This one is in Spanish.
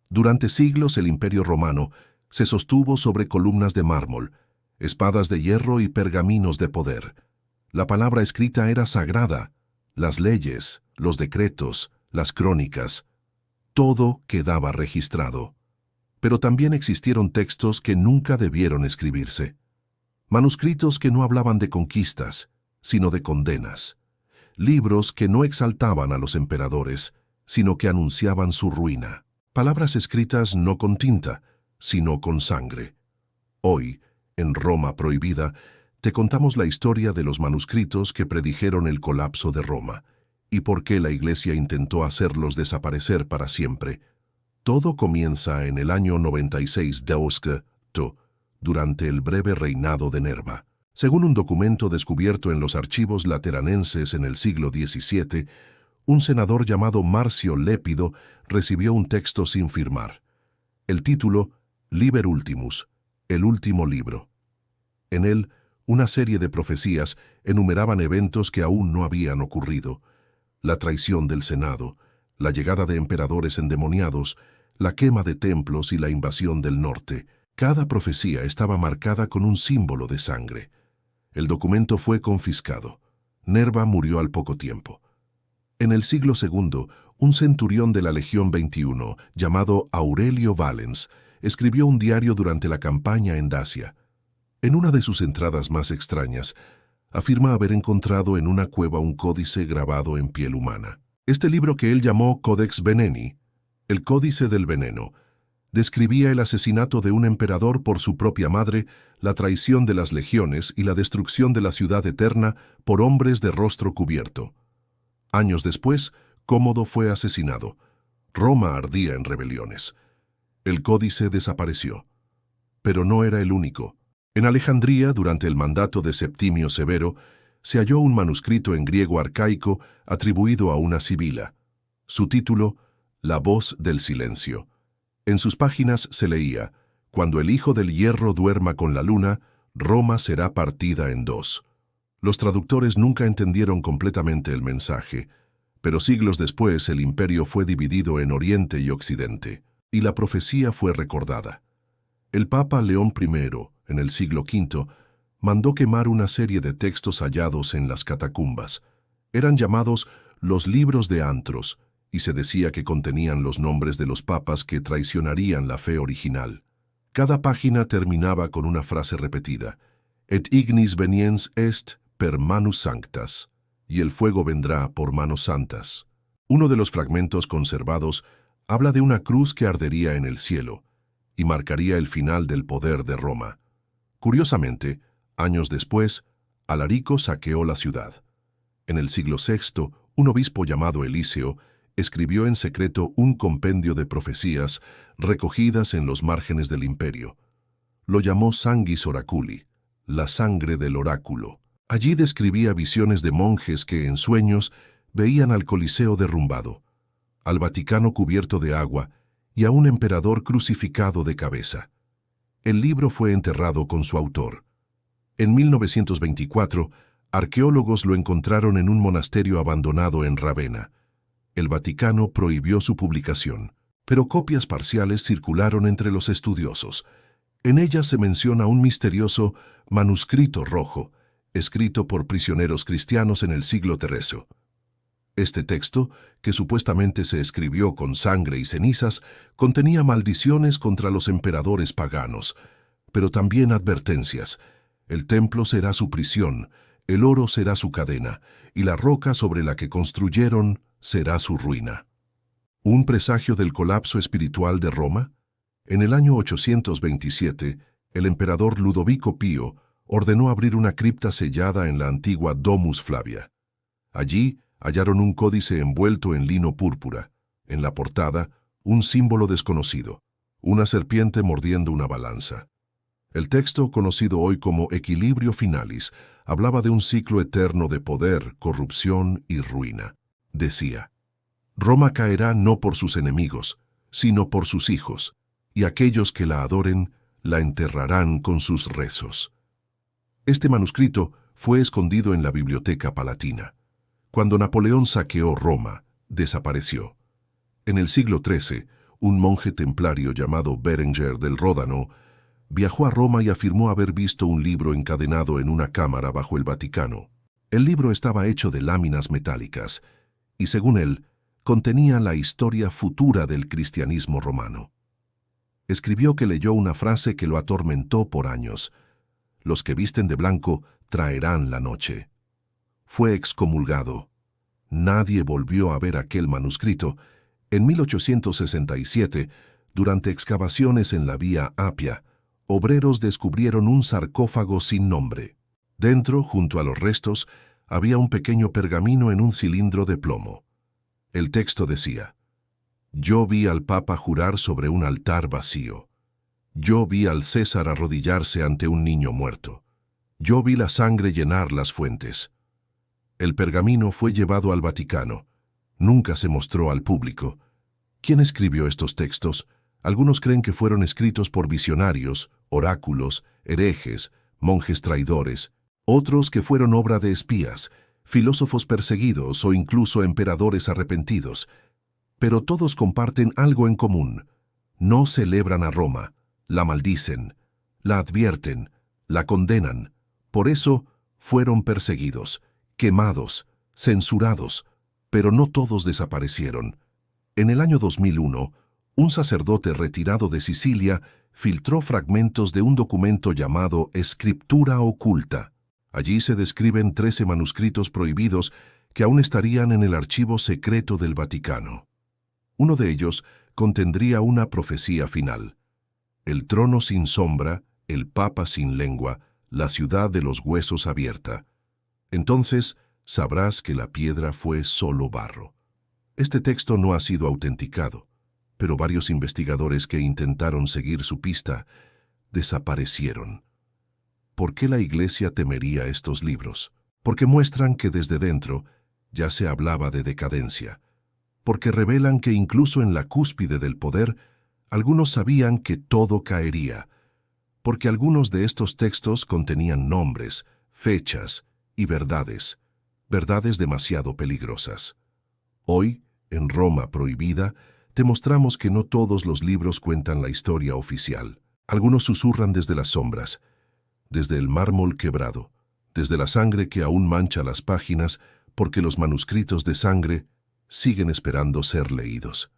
Durante siglos el Imperio Romano se sostuvo sobre columnas de mármol, espadas de hierro y pergaminos de poder. La palabra escrita era sagrada, las leyes, los decretos, las crónicas, todo quedaba registrado. Pero también existieron textos que nunca debieron escribirse. Manuscritos que no hablaban de conquistas, sino de condenas. Libros que no exaltaban a los emperadores, sino que anunciaban su ruina. Palabras escritas no con tinta, sino con sangre. Hoy, en Roma Prohibida, te contamos la historia de los manuscritos que predijeron el colapso de Roma y por qué la Iglesia intentó hacerlos desaparecer para siempre. Todo comienza en el año 96 d.C., durante el breve reinado de Nerva. Según un documento descubierto en los archivos lateranenses en el siglo XVII, un senador llamado Marcio Lépido recibió un texto sin firmar. El título, Liber Ultimus, el último libro. En él, una serie de profecías enumeraban eventos que aún no habían ocurrido: la traición del Senado, la llegada de emperadores endemoniados, la quema de templos y la invasión del norte. Cada profecía estaba marcada con un símbolo de sangre. El documento fue confiscado. Nerva murió al poco tiempo. En el siglo II, un centurión de la Legión 21, llamado Aurelio Valens, escribió un diario durante la campaña en Dacia. En una de sus entradas más extrañas, afirma haber encontrado en una cueva un códice grabado en piel humana. Este libro, que él llamó Codex Veneni, el Códice del Veneno, describía el asesinato de un emperador por su propia madre, la traición de las legiones y la destrucción de la ciudad eterna por hombres de rostro cubierto. Años después, Cómodo fue asesinado. Roma ardía en rebeliones. El códice desapareció. Pero no era el único. En Alejandría, durante el mandato de Septimio Severo, se halló un manuscrito en griego arcaico atribuido a una sibila. Su título, La voz del silencio. En sus páginas se leía: cuando el hijo del hierro duerma con la luna, Roma será partida en dos. Los traductores nunca entendieron completamente el mensaje, pero siglos después el imperio fue dividido en Oriente y Occidente, y la profecía fue recordada. El Papa León I, en el siglo V, mandó quemar una serie de textos hallados en las catacumbas. Eran llamados los libros de Antros, y se decía que contenían los nombres de los papas que traicionarían la fe original. Cada página terminaba con una frase repetida: Et ignis veniens est per manus sanctas, y el fuego vendrá por manos santas. Uno de los fragmentos conservados habla de una cruz que ardería en el cielo y marcaría el final del poder de Roma. Curiosamente, años después, Alarico saqueó la ciudad. En el siglo VI, un obispo llamado Eliseo escribió en secreto un compendio de profecías recogidas en los márgenes del imperio. Lo llamó Sanguis Oraculi, la sangre del oráculo. Allí describía visiones de monjes que en sueños veían al Coliseo derrumbado, al Vaticano cubierto de agua y a un emperador crucificado de cabeza. El libro fue enterrado con su autor. En 1924, arqueólogos lo encontraron en un monasterio abandonado en Ravenna. El Vaticano prohibió su publicación, pero copias parciales circularon entre los estudiosos. En ellas se menciona un misterioso manuscrito rojo, escrito por prisioneros cristianos en el siglo III. Este texto, que supuestamente se escribió con sangre y cenizas, contenía maldiciones contra los emperadores paganos, pero también advertencias: el templo será su prisión, el oro será su cadena, y la roca sobre la que construyeron será su ruina. ¿Un presagio del colapso espiritual de Roma? En el año 827, el emperador Ludovico Pío ordenó abrir una cripta sellada en la antigua Domus Flavia. Allí hallaron un códice envuelto en lino púrpura. En la portada, un símbolo desconocido: una serpiente mordiendo una balanza. El texto, conocido hoy como Equilibrio Finalis, hablaba de un ciclo eterno de poder, corrupción y ruina. Decía: Roma caerá no por sus enemigos, sino por sus hijos, y aquellos que la adoren la enterrarán con sus rezos. Este manuscrito fue escondido en la Biblioteca Palatina. Cuando Napoleón saqueó Roma, desapareció. En el siglo XIII, un monje templario llamado Berenger del Ródano, viajó a Roma y afirmó haber visto un libro encadenado en una cámara bajo el Vaticano. El libro estaba hecho de láminas metálicas y, según él, contenía la historia futura del cristianismo romano. Escribió que leyó una frase que lo atormentó por años: «Los que visten de blanco traerán la noche». Fue excomulgado. Nadie volvió a ver aquel manuscrito. En 1867, durante excavaciones en la Vía Apia, obreros descubrieron un sarcófago sin nombre. Dentro, junto a los restos, había un pequeño pergamino en un cilindro de plomo. El texto decía: «Yo vi al Papa jurar sobre un altar vacío. Yo vi al César arrodillarse ante un niño muerto. Yo vi la sangre llenar las fuentes». El pergamino fue llevado al Vaticano. Nunca se mostró al público. ¿Quién escribió estos textos? Algunos creen que fueron escritos por visionarios, oráculos, herejes, monjes traidores. Otros que fueron obra de espías, filósofos perseguidos o incluso emperadores arrepentidos. Pero todos comparten algo en común. No celebran a Roma, la maldicen, la advierten, la condenan. Por eso fueron perseguidos, quemados, censurados, pero no todos desaparecieron. En el año 2001, un sacerdote retirado de Sicilia filtró fragmentos de un documento llamado Escritura Oculta. Allí se describen 13 manuscritos prohibidos que aún estarían en el archivo secreto del Vaticano. Uno de ellos contendría una profecía final: el trono sin sombra, el Papa sin lengua, la ciudad de los huesos abierta. Entonces sabrás que la piedra fue solo barro. Este texto no ha sido autenticado, pero varios investigadores que intentaron seguir su pista desaparecieron. ¿Por qué la Iglesia temería estos libros? Porque muestran que desde dentro ya se hablaba de decadencia. Porque revelan que incluso en la cúspide del poder, algunos sabían que todo caería. Porque algunos de estos textos contenían nombres, fechas y verdades demasiado peligrosas. Hoy, en Roma Prohibida, te mostramos que no todos los libros cuentan la historia oficial. Algunos susurran desde las sombras, desde el mármol quebrado, desde la sangre que aún mancha las páginas, porque los manuscritos de sangre siguen esperando ser leídos.